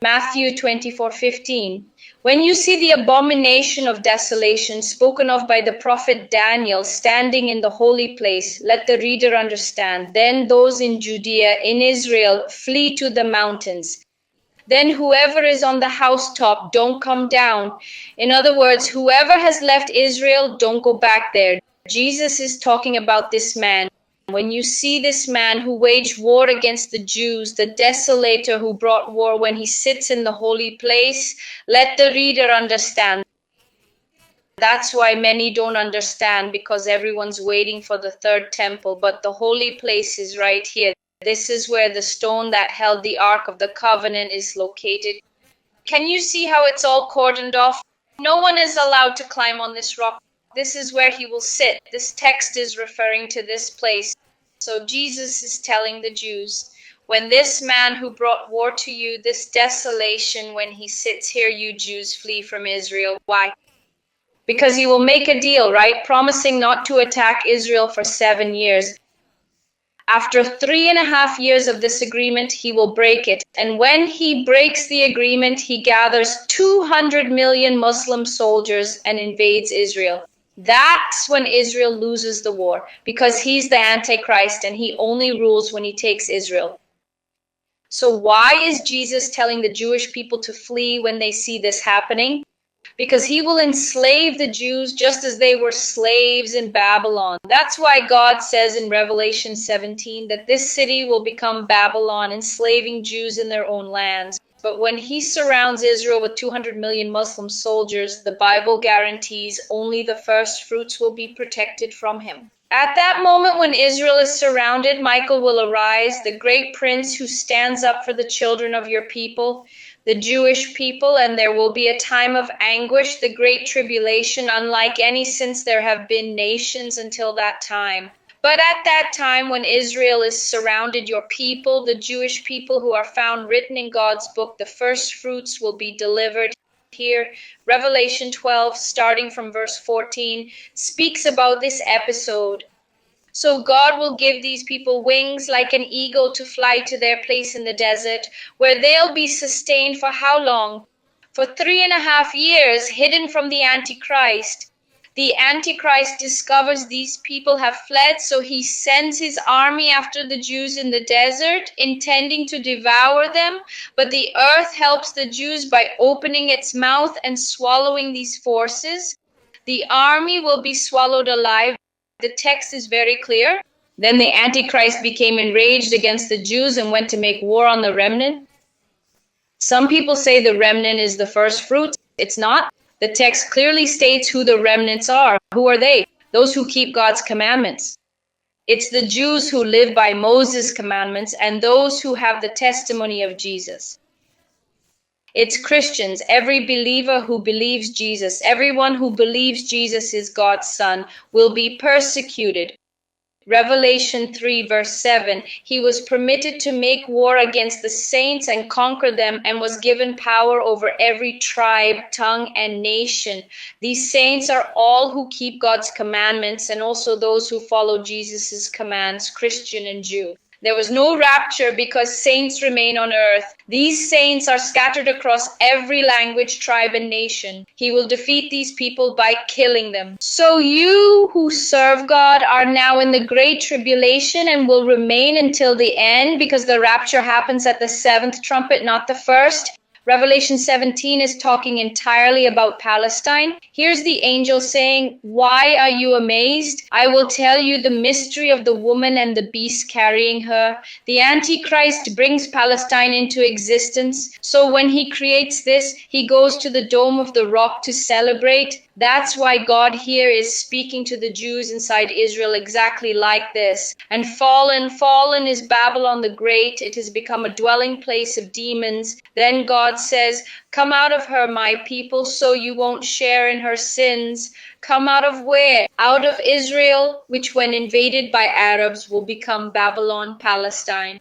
Matthew 24:15. When you see the abomination of desolation spoken of by the prophet Daniel standing in the holy place, let the reader understand. Then those in Judea, in Israel, flee to the mountains. Then whoever is on the housetop, don't come down. In other words, whoever has left Israel, don't go back there. Jesus is talking about this man. When you see this man who waged war against the Jews, the desolator who brought war when he sits in the holy place, let the reader understand. That's why many don't understand, because everyone's waiting for the third temple, but the holy place is right here. This is where the stone that held the Ark of the Covenant is located. Can you see how it's all cordoned off? No one is allowed to climb on this rock. This is where he will sit. This text is referring to this place. So Jesus is telling the Jews, when this man who brought war to you, this desolation, when he sits here, you Jews flee from Israel. Why? Because he will make a deal, right? Promising not to attack Israel for 7 years. After 3.5 years of this agreement, he will break it. And when he breaks the agreement, he gathers 200 million Muslim soldiers and invades Israel. That's when Israel loses the war, because he's the Antichrist and he only rules when he takes Israel. So why is Jesus telling the Jewish people to flee when they see this happening? Because he will enslave the Jews just as they were slaves in Babylon. That's why God says in Revelation 17 that this city will become Babylon, enslaving Jews in their own lands. But when he surrounds Israel with 200 million Muslim soldiers, the Bible guarantees only the first fruits will be protected from him. At that moment when Israel is surrounded, Michael will arise, the great prince who stands up for the children of your people, the Jewish people, and there will be a time of anguish, the great tribulation, unlike any since there have been nations until that time. But at that time when Israel is surrounded, your people, the Jewish people who are found written in God's book, the first fruits will be delivered. Here, Revelation 12, starting from verse 14, speaks about this episode. So God will give these people wings like an eagle to fly to their place in the desert, where they'll be sustained for how long? For 3.5 years, hidden from the Antichrist. The Antichrist discovers these people have fled, so he sends his army after the Jews in the desert, intending to devour them. But the earth helps the Jews by opening its mouth and swallowing these forces. The army will be swallowed alive. The text is very clear. Then the Antichrist became enraged against the Jews and went to make war on the remnant. Some people say the remnant is the first fruits. It's not. The text clearly states who the remnants are. Who are they? Those who keep God's commandments. It's the Jews who live by Moses' commandments and those who have the testimony of Jesus. It's Christians, every believer who believes Jesus, everyone who believes Jesus is God's Son, will be persecuted. Revelation 3 verse 7, he was permitted to make war against the saints and conquer them, and was given power over every tribe, tongue, and nation. These saints are all who keep God's commandments, and also those who follow Jesus' commands, Christian and Jew. There was no rapture because saints remain on earth. These saints are scattered across every language, tribe, and nation. He will defeat these people by killing them. So you who serve God are now in the great tribulation and will remain until the end, because the rapture happens at the 7th trumpet, not the 1st. Revelation 17 is talking entirely about Palestine. Here's the angel saying, "Why are you amazed? I will tell you the mystery of the woman and the beast carrying her." The Antichrist brings Palestine into existence. So when he creates this, he goes to the Dome of the Rock to celebrate. That's why God here is speaking to the Jews inside Israel exactly like this. And fallen is Babylon the Great. It has become a dwelling place of demons. Then God says, "Come out of her, my people, so you won't share in her sins." Come out of where? Out of Israel, which when invaded by Arabs will become Babylon, Palestine.